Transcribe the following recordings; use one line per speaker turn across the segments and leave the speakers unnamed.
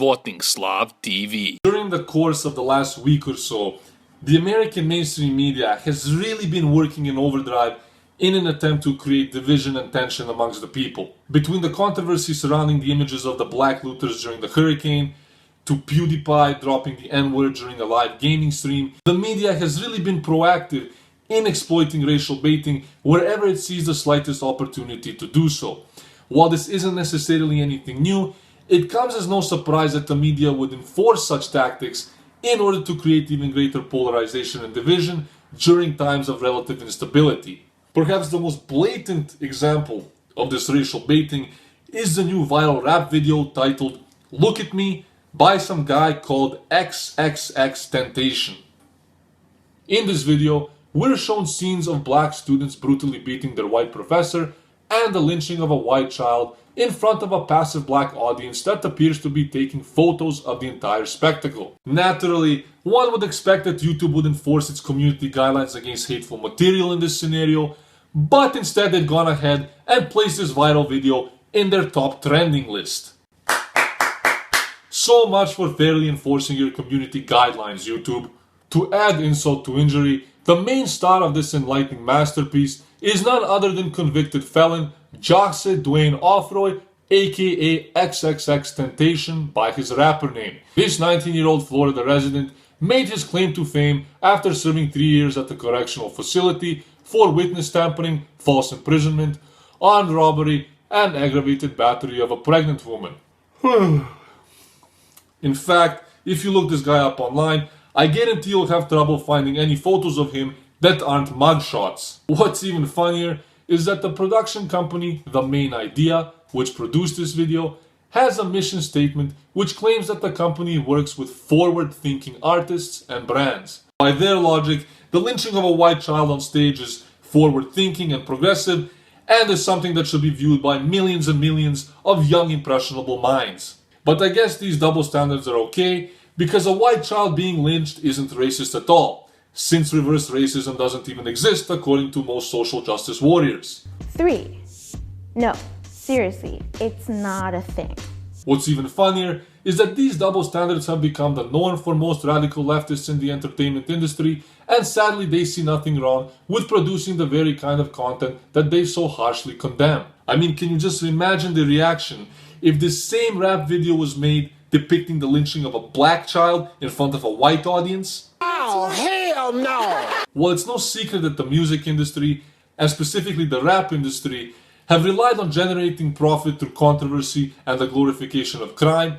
voting Slav TV.
During the course of the last week or so, the American mainstream media has really been working in overdrive in an attempt to create division and tension amongst the people. Between the controversy surrounding the images of the black looters during the hurricane, to PewDiePie dropping the N-word during a live gaming stream, the media has really been proactive in exploiting racial baiting wherever it sees the slightest opportunity to do so. While this isn't necessarily anything new, it comes as no surprise that the media would enforce such tactics in order to create even greater polarization and division during times of relative instability. Perhaps the most blatant example of this racial baiting is the new viral rap video titled "Look at Me" by some guy called XXX Temptation. In this video, we're shown scenes of black students brutally beating their white professor and the lynching of a white child in front of a passive black audience that appears to be taking photos of the entire spectacle. Naturally, one would expect that YouTube would enforce its community guidelines against hateful material in this scenario, but instead they've gone ahead and placed this viral video in their top trending list. So much for fairly enforcing your community guidelines, YouTube. To add insult to injury, the main star of this enlightening masterpiece is none other than convicted felon Jocse Dwayne Offroy, aka XXX Temptation by his rapper name. This 19-year-old Florida resident made his claim to fame after serving 3 years at a correctional facility for witness tampering, false imprisonment, armed robbery, and aggravated battery of a pregnant woman. In fact, if you look this guy up online, I guarantee you'll have trouble finding any photos of him that aren't mugshots. What's even funnier is that the production company, The Main Idea, which produced this video, has a mission statement which claims that the company works with forward-thinking artists and brands. By their logic, the lynching of a white child on stage is forward-thinking and progressive, and is something that should be viewed by millions and millions of young impressionable minds. But I guess these double standards are okay, because a white child being lynched isn't racist at all, since reverse racism doesn't even exist according to most social justice warriors.
3. No, seriously, it's not a thing.
What's even funnier is that these double standards have become the norm for most radical leftists in the entertainment industry, and sadly they see nothing wrong with producing the very kind of content that they so harshly condemn. I mean, can you just imagine the reaction if this same rap video was made depicting the lynching of a black child in front of a white audience?
Oh, hell no!
Well, it's no secret that the music industry, and specifically the rap industry, have relied on generating profit through controversy and the glorification of crime.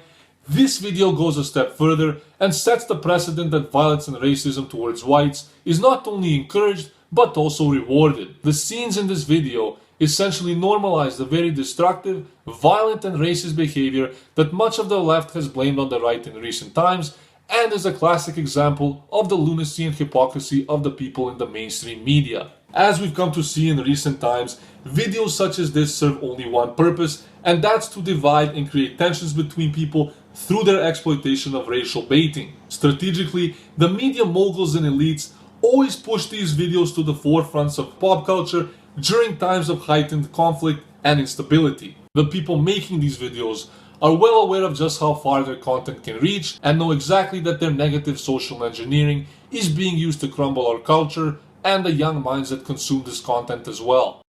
This video goes a step further and sets the precedent that violence and racism towards whites is not only encouraged but also rewarded. The scenes in this video essentially normalize the very destructive, violent and racist behavior that much of the left has blamed on the right in recent times, and is a classic example of the lunacy and hypocrisy of the people in the mainstream media. As we've come to see in recent times, videos such as this serve only one purpose, and that's to divide and create tensions between people through their exploitation of racial baiting. Strategically, the media moguls and elites always push these videos to the forefronts of pop culture during times of heightened conflict and instability. The people making these videos are well aware of just how far their content can reach and know exactly that their negative social engineering is being used to crumble our culture and the young minds that consume this content as well.